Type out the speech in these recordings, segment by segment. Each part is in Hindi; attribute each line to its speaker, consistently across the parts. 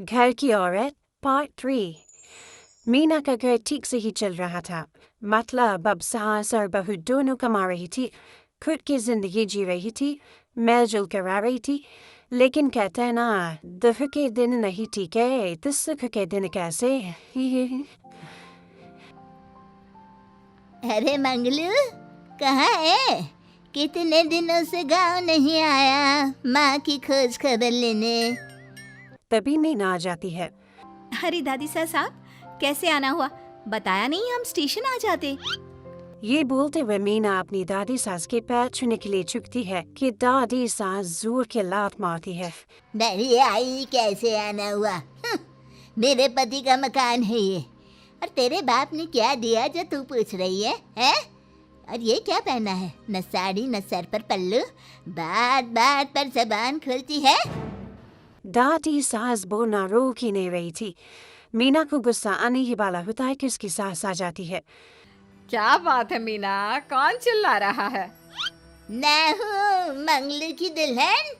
Speaker 1: घर की औरत पार्ट 3। मीना का घर ठीक से ही चल रहा था। मतलब अब सास और बहू दोनों कमा रही थी, खुद की जिंदगी जी रही थी, मेलजुल करा रही थी। लेकिन कहते हैं ना, दुख के दिन नहीं टीके तो सुख के दिन कैसे।
Speaker 2: अरे मंगलू, कहाँ है? कितने दिनों से गांव नहीं आया माँ की खोज खबर लेने।
Speaker 1: तभी मीना आ जाती है।
Speaker 3: अरे दादी साहब, कैसे आना हुआ? बताया नहीं, हम स्टेशन आ जाते।
Speaker 1: ये बोलते हुए मीना अपनी दादी सास के पैर छूने के लिए झुकती है कि दादी सास जोर के लात मारती है।
Speaker 2: बड़ी आई, कैसे आना हुआ? मेरे पति का मकान है ये। और तेरे बाप ने क्या दिया जो तू पूछ रही है, हैं? और ये क्या पहना है? न साड़ी न सर पर पल्लू, बात बात पर जबान खुलती है।
Speaker 1: दादी सास बोलना रोक ही नहीं रही थी। मीना को गुस्सा आने ही वाला होता है कि उसकी सास आ जाती है।
Speaker 4: क्या बात है मीना, कौन चिल्ला रहा है?
Speaker 2: मैं हूँ मंगलू की दुल्हन।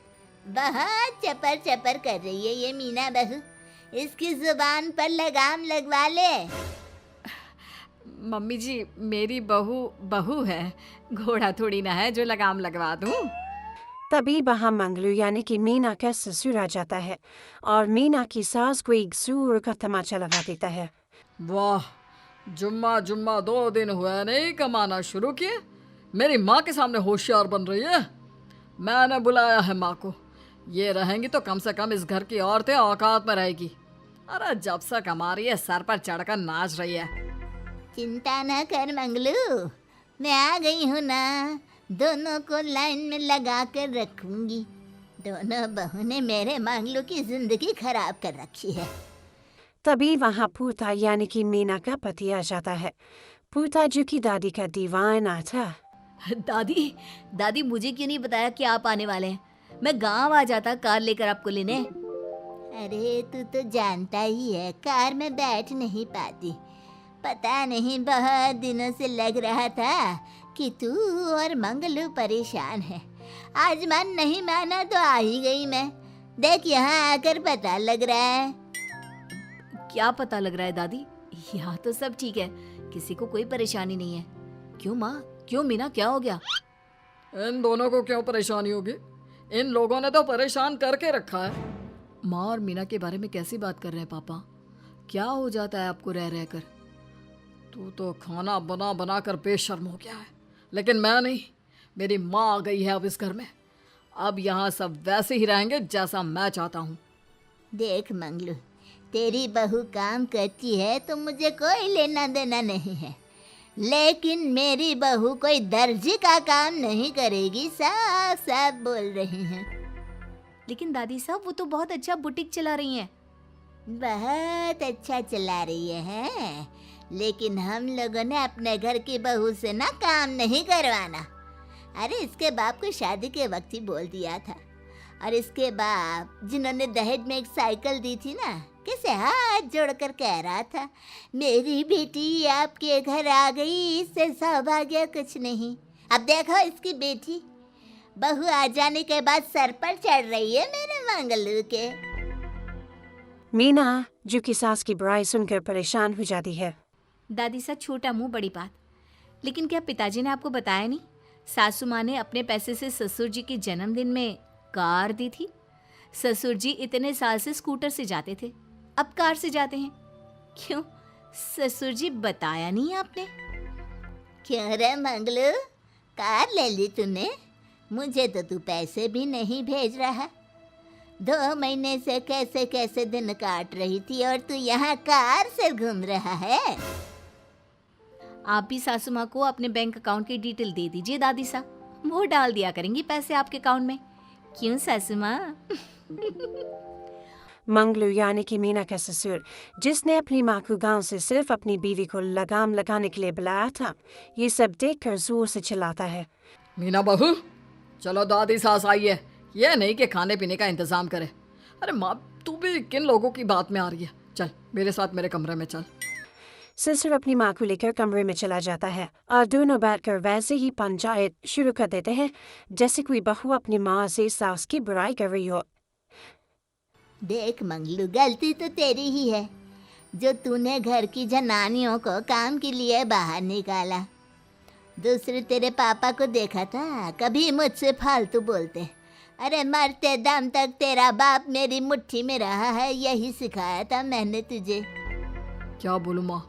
Speaker 2: बहुत चपर चपर कर रही है ये मीना बहू। इसकी जुबान पर लगाम लगवा ले।
Speaker 4: मम्मी जी, मेरी बहू है, घोड़ा थोड़ी ना है जो लगाम लगवा दूं।
Speaker 1: तभी वहाँ मंगलू यानी कि मीना का ससुर आ जाता है और मीना की सास को एक जोर का तमाचा लगा देता है।
Speaker 4: वाह, जुम्मा 2 दिन हुए नहीं कमाना शुरू किए, मेरी माँ के सामने होशियार बन रही है। मैंने बुलाया है माँ को, ये रहेंगी तो कम से कम इस घर की औरतें औकात में रहेगी। अरे जब से कमा रही है सर पर चढ़कर नाच रही है।
Speaker 2: चिंता न कर मंगलू, मैं आ गई हूँ ना। दोनों को लाइन में लगा कर रखूंगी। दोनों बहू ने मेरे मंगलू की जिंदगी खराब कर रखी है।
Speaker 1: तभी वहाँ पूता यानी कि मीना का पति आ जाता है। पूता जो कि दादी का दीवाना था।
Speaker 3: दादी दादी, मुझे क्यों नहीं बताया कि आप आने वाले हैं? मैं गांव आ जाता कार लेकर आपको लेने।
Speaker 2: अरे तू तो जानता ही है, कार में बैठ नहीं पाती। पता नहीं, बहुत दिनों से लग रहा था कि तू और मंगलू परेशान है। आज मन नहीं माना तो आ ही गई मैं। देख, यहाँ आकर पता लग रहा है।
Speaker 3: क्या पता लग रहा है दादी? यहाँ तो सब ठीक है, किसी को कोई परेशानी नहीं है। क्यों माँ, क्यों मीना, क्या हो गया?
Speaker 4: इन दोनों को क्यों परेशानी होगी? इन लोगों ने तो परेशान करके रखा है। माँ और मीना के बारे में कैसी बात कर रहे हैं पापा? क्या हो जाता है आपको रह रह कर? तू तो खाना बना बना कर बेशर्म हो गया है, लेकिन मैं नहीं। मेरी माँ आ गई है अब इस घर में। अब यहाँ सब वैसे ही रहेंगे जैसा मैं चाहता हूँ।
Speaker 2: देख मंगलू, तेरी बहू काम करती है तो मुझे कोई लेना देना नहीं है, लेकिन मेरी बहू कोई दर्जी का काम नहीं करेगी। साफ साफ बोल रही हैं।
Speaker 3: लेकिन दादी साहब, वो तो बहुत अच्छा बुटीक चला रही हैं।
Speaker 2: बहुत अच्छा चला रही है, लेकिन हम लोगों ने अपने घर की बहू से ना काम नहीं करवाना। अरे इसके बाप को शादी के वक्त ही बोल दिया था। और इसके बाप जिन्होंने दहेज में एक साइकिल दी थी ना, कैसे हाथ जोड़कर कह रहा था, मेरी बेटी आपके घर आ गई, इससे सौभाग्य कुछ नहीं। अब देखो इसकी बेटी, बहू आ जाने के बाद सर पर चढ़ रही है मेरे मंगलू के।
Speaker 1: मीना जो कि सास की बुराई सुनकर परेशान हो जाती है।
Speaker 3: दादी साहब, छोटा मुंह बड़ी बात। लेकिन क्या पिताजी ने आपको बताया नहीं? सासू माँ ने अपने पैसे से ससुर जी के जन्मदिन में कार दी थी। ससुर जी इतने साल से स्कूटर से जाते थे, अब कार से जाते हैं। क्यों ससुर जी, बताया नहीं आपने?
Speaker 2: क्यों रे मंगलू, कार ले ली तूने? मुझे तो तू पैसे भी नहीं भेज रहा। 2 महीने से कैसे कैसे दिन काट रही थी और तू यहाँ कार से घूम रहा है।
Speaker 3: आप भी सासू माँ को अपने बैंक अकाउंट की डिटेल दे दीजिए दादी साहब, वो डाल दिया करेंगी पैसे आपके अकाउंट में। क्यों सासू माँ?
Speaker 1: मंगलू यानी कि मीना का ससुर, जिसने अपनी माँ को गांव से सिर्फ अपनी बीवी को लगाम लगाने के लिए बुलाया था, ये सब देखकर जोर से चिल्लाता है।
Speaker 4: मीना बहू, चलो दादी सास आई है, ये नहीं कि खाने पीने का इंतजाम करे। अरे माँ, तू भी किन लोगों की बात में आ रही है? चल मेरे साथ मेरे कमरे में चल।
Speaker 1: ससुर अपनी माँ को लेकर कमरे में चला जाता है और दोनों बैठकर वैसे ही पंचायत शुरू कर देते हैं जैसे कोई बहू अपनी माँ से सास की बुराई कर रही हो।
Speaker 2: देख मंगलू, गलती तो तेरी ही है जो तूने घर की जनानियों को काम के लिए बाहर निकाला। दूसरे तेरे पापा को देखा था, कभी मुझसे फालतू बोलते। अरे मरते दम तक तेरा बाप मेरी मुट्ठी में रहा है, यही सिखाया था मैंने तुझे।
Speaker 4: क्या बोलूं माँ,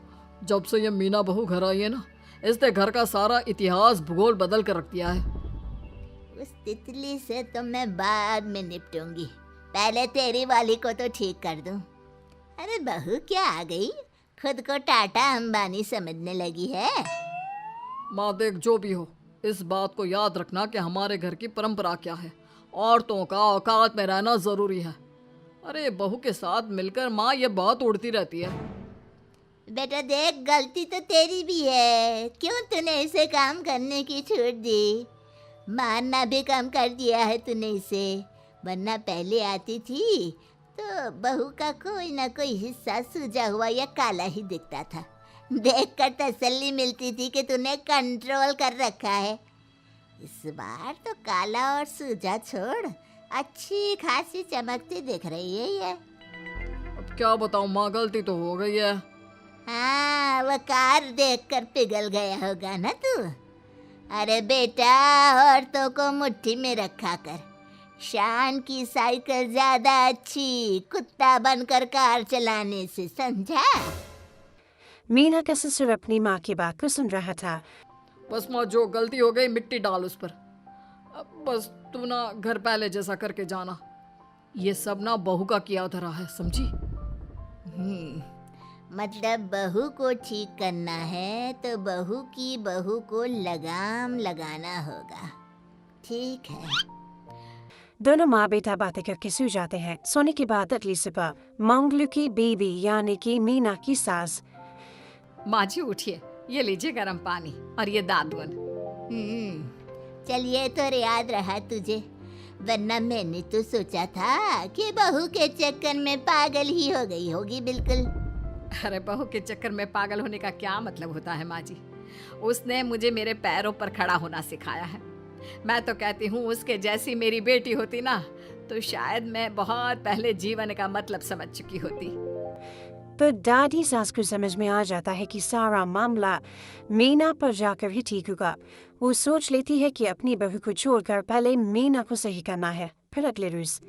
Speaker 4: जब से ये मीना बहू घर आई है ना, इसने घर का सारा इतिहास भूगोल बदल कर रख दिया है।
Speaker 2: उस तितली से तो मैं बाद में निपटूंगी, पहले तेरी वाली को तो ठीक कर दूं। अरे बहू क्या आ गई, खुद को टाटा अंबानी समझने लगी है।
Speaker 4: माँ देख, जो भी हो, इस बात को याद रखना कि हमारे घर की परंपरा क्या है। औरतों का औकात में रहना जरूरी है। अरे बहू के साथ मिलकर माँ ये बहुत उड़ती रहती है।
Speaker 2: बेटा देख, गलती तो तेरी भी है, क्यों तूने इसे काम करने की छूट दी। मारना भी कम कर दिया है तूने इसे, वरना पहले आती थी तो बहू का कोई ना कोई हिस्सा सूजा हुआ या काला ही दिखता था। देखकर तसल्ली मिलती थी कि तूने कंट्रोल कर रखा है। इस बार तो काला और सूजा छोड़, अच्छी खासी चमकती दिख रही है ये।
Speaker 4: अब क्या बताऊं माँ, गलती तो हो गई है।
Speaker 2: हाँ, वो कार देखकर पिघल गया होगा ना तू। अरे बेटा, औरतों को मुट्ठी में रखा कर। शान की साइकिल ज्यादा अच्छी कुत्ता बनकर कार चलाने से, समझा।
Speaker 1: मीना का ससुर अपनी माँ की बात को सुन रहा था।
Speaker 4: बस माँ, जो गलती हो गई मिट्टी डाल उस पर। अब बस तू ना घर पहले जैसा करके जाना। ये सब ना बहू का किया धरा है, समझी।
Speaker 2: मतलब बहू को ठीक करना है तो बहू को लगाम लगाना होगा। ठीक है।
Speaker 1: दोनों माँ बेटा बातें करके सो जाते हैं। सोने के बाद अगली सुबह मंगलू की बीवी यानी कि मीना की सास।
Speaker 3: माँ जी उठिए, ये लीजिए गर्म पानी और ये दादुन।
Speaker 2: चल ये तो याद रहा तुझे, वरना मैंने तो सोचा था कि बहू के चक्कर में पागल ही हो गई होगी बिल्कुल।
Speaker 3: अरे बहू के चक्कर में पागल होने का क्या मतलब होता है माँ जी। उसने मुझे मेरे पैरों पर खड़ा होना सिखाया है। मैं तो कहती हूँ उसके जैसी मेरी बेटी होती ना तो शायद मैं बहुत पहले जीवन का मतलब समझ चुकी होती।
Speaker 1: तो दादी सास को समझ में आ जाता है कि सारा मामला मीना पर जाकर ही ठीक होगा। वो सोच लेती है कि अपनी बहू को छोड़कर पहले मीना को सही करना है। फिर अगले रोज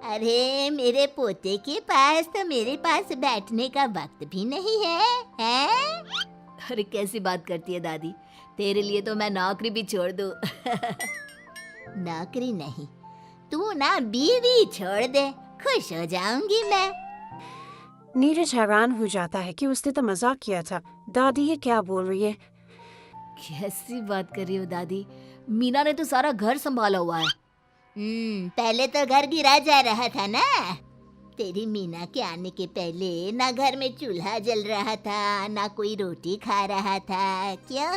Speaker 2: अरे मेरे पोते के पास तो मेरे पास बैठने का वक्त भी नहीं है, हैं?
Speaker 3: अरे कैसी बात करती है दादी, तेरे लिए तो मैं नौकरी भी छोड़ दूँ।
Speaker 2: नौकरी नहीं, तू ना बीवी छोड़ दे, खुश हो जाऊंगी मैं।
Speaker 1: नीरज हैरान हो जाता है कि उसने तो मजाक किया था। दादी ये क्या बोल रही है?
Speaker 3: कैसी बात कर रही हो दादी, मीना ने तो सारा घर संभाला हुआ है।
Speaker 2: पहले तो घर गिरा जा रहा था ना। तेरी मीना के आने के पहले ना घर में चूल्हा जल रहा था, ना कोई रोटी खा रहा था। क्यों?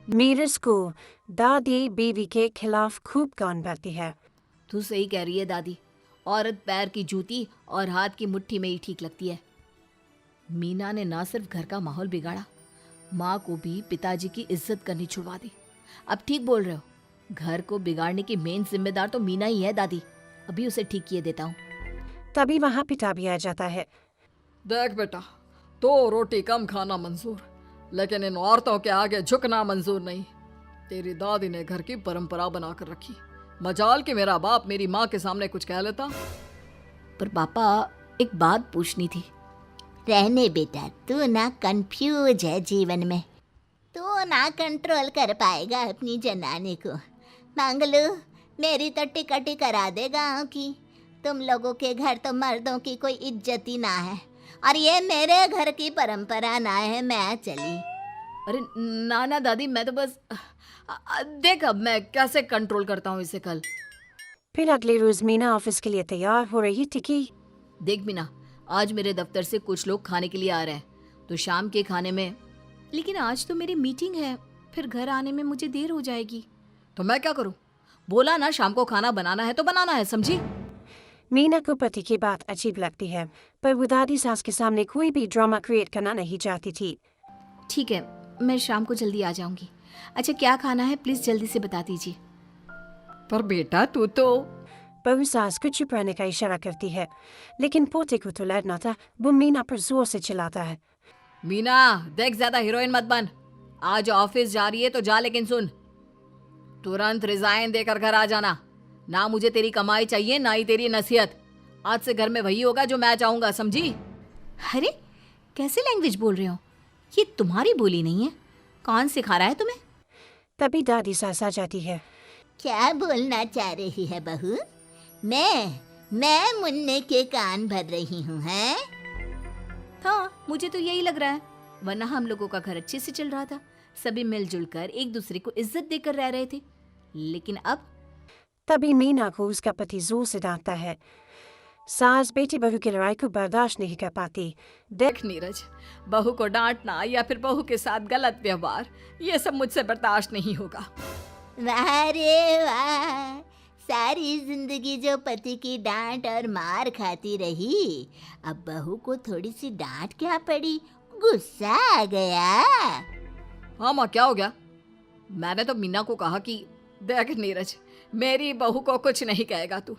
Speaker 1: नीरज को दादी बीवी के खिलाफ खूब कान भरती है।
Speaker 3: तू सही कह रही है दादी, औरत पैर की जूती और हाथ की मुट्ठी में ही ठीक लगती है। मीना ने ना सिर्फ घर का माहौल बिगाड़ा, माँ को भी पिताजी की इज्जत करनी छुड़वा दी। अब ठीक बोल रहे हो, घर को बिगाड़ने की मेन जिम्मेदार तो मीना ही है दादी। अभी उसे ठीक किए देता हूँ।
Speaker 1: तभी वहाँ पिता भी आ जाता है।
Speaker 4: देख बेटा, तो रोटी कम खाना मंजूर, लेकिन इन औरतों के आगे झुकना मंजूर नहीं। तेरी दादी ने घर की परंपरा बनाकर रखी, मजाल कि मेरा बाप मेरी माँ के सामने कुछ कह लेता।
Speaker 3: पर पापा एक बात पूछनी थी।
Speaker 2: रहने बेटा, तू ना कंफ्यूज है जीवन में, तू ना कंट्रोल कर पाएगा अपनी जनानी को। मंगलू, मेरी तो टिकट ही करा दे गाँव की। तुम लोगों के घर तो मर्दों की कोई इज्जत ही ना है, और ये मेरे घर की परंपरा ना है। मैं चली।
Speaker 3: अरे ना ना दादी, मैं तो बस देख अब मैं कैसे कंट्रोल करता हूँ इसे कल।
Speaker 1: फिर अगले रोज मीना ऑफिस के लिए तैयार हो रही थी।
Speaker 3: देख मीना, आज मेरे दफ्तर से कुछ लोग खाने के लिए आ रहे हैं, तो शाम के खाने में। लेकिन आज तो मेरी मीटिंग है, फिर घर आने में मुझे देर हो जाएगी।
Speaker 4: तो मैं क्या करूं?
Speaker 3: बोला ना शाम को खाना बनाना है तो बनाना है, समझी।
Speaker 1: मीना को पति की बात अजीब लगती है, पर वो दादी सास के सामने कोई भी ड्रामा क्रिएट करना नहीं चाहती थी।
Speaker 3: ठीक है, मैं शाम को जल्दी आ जाऊंगी। अच्छा क्या खाना है प्लीज जल्दी से बता दीजिए।
Speaker 4: पर बेटा तू तो।
Speaker 1: बहू सास को चुप रहने का इशारा करती है, लेकिन पोते को तो लड़ना था। वो मीना पर जोर से चिल्लाता है।
Speaker 4: मीना देख, ज्यादा हीरोइन मत बन। आज ऑफिस जा रही है तो जा, लेकिन सुन, तुरंत रिजाइन देकर घर आ जाना। ना मुझे तेरी कमाई चाहिए, ना ही तेरी नसीहत। आज से घर में वही होगा जो मैं चाहूंगा, समझी?
Speaker 3: अरे कैसे लैंग्वेज बोल रहे हो? ये तुम्हारी बोली नहीं है। कौन सिखा रहा है तुम्हें?
Speaker 1: तभी दादी सास आ जाती है।
Speaker 2: क्या बोलना चाह रही है बहू? मैं मुन्ने के कान भर रही हूँ, हैं?
Speaker 3: हाँ, मुझे तो यही लग रहा है। वरना हम लोगों का घर अच्छे से चल रहा था, सभी मिलजुल कर एक दूसरे को इज्जत देकर रह रहे थे। लेकिन अब
Speaker 1: तभी मीना को उसका पति जोर से डांटता है। सास बेटी बहू की लड़ाई को बर्दाश्त नहीं कर पाती।
Speaker 4: देख नीरज, बहू को डांटना या फिर बहू के साथ गलत व्यवहार, ये सब मुझसे बर्दाश्त नहीं होगा।
Speaker 2: वाह रे वाह, सारी जिंदगी जो पति की डांट और मार खाती रही, अब बहू को थोड़ी सी डांट क्या पड़ी, गुस्सा आ गया।
Speaker 4: हाँ माँ, क्या हो गया? मैंने तो मीना को कहा कि देख नीरज, मेरी बहू को कुछ नहीं कहेगा तू।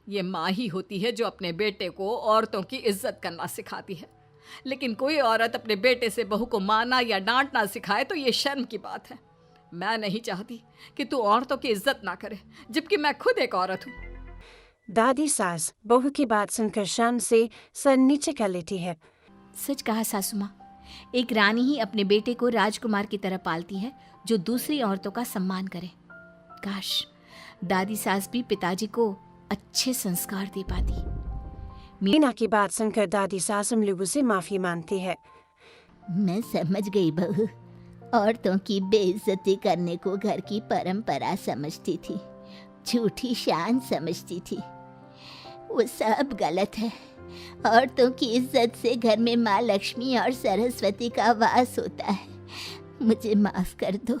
Speaker 4: ये माँ ही होती है जो अपने बेटे को औरतों की इज्जत करना सिखाती है, लेकिन कोई औरत अपने बेटे से बहू को मारना या डांटना सिखाए तो ये शर्म की बात है। मैं नहीं चाहती कि तू औरतों की इज्जत ना करे, जबकि मैं खुद एक औरत हूँ।
Speaker 1: दादी सास बहू की बात सुनकर शर्म से सर नीचे कर लेती है।
Speaker 3: सच कहा सासू माँ, एक रानी ही अपने बेटे को राजकुमार की तरह पालती है जो दूसरी औरतों का सम्मान करे। काश दादी सास भी पिताजी को अच्छे संस्कार दे पाती।
Speaker 1: मीना की बात सुनकर दादी सास हम लोगों से माफी मांगती है।
Speaker 2: मैं समझ गई बहू, औरतों की बेइज्जती करने को घर की परंपरा समझती थी, झूठी शान समझती थी। वो सब गलत है। औरतों की इज्जत से घर में माँ लक्ष्मी और सरस्वती का वास होता है। मुझे माफ कर दो।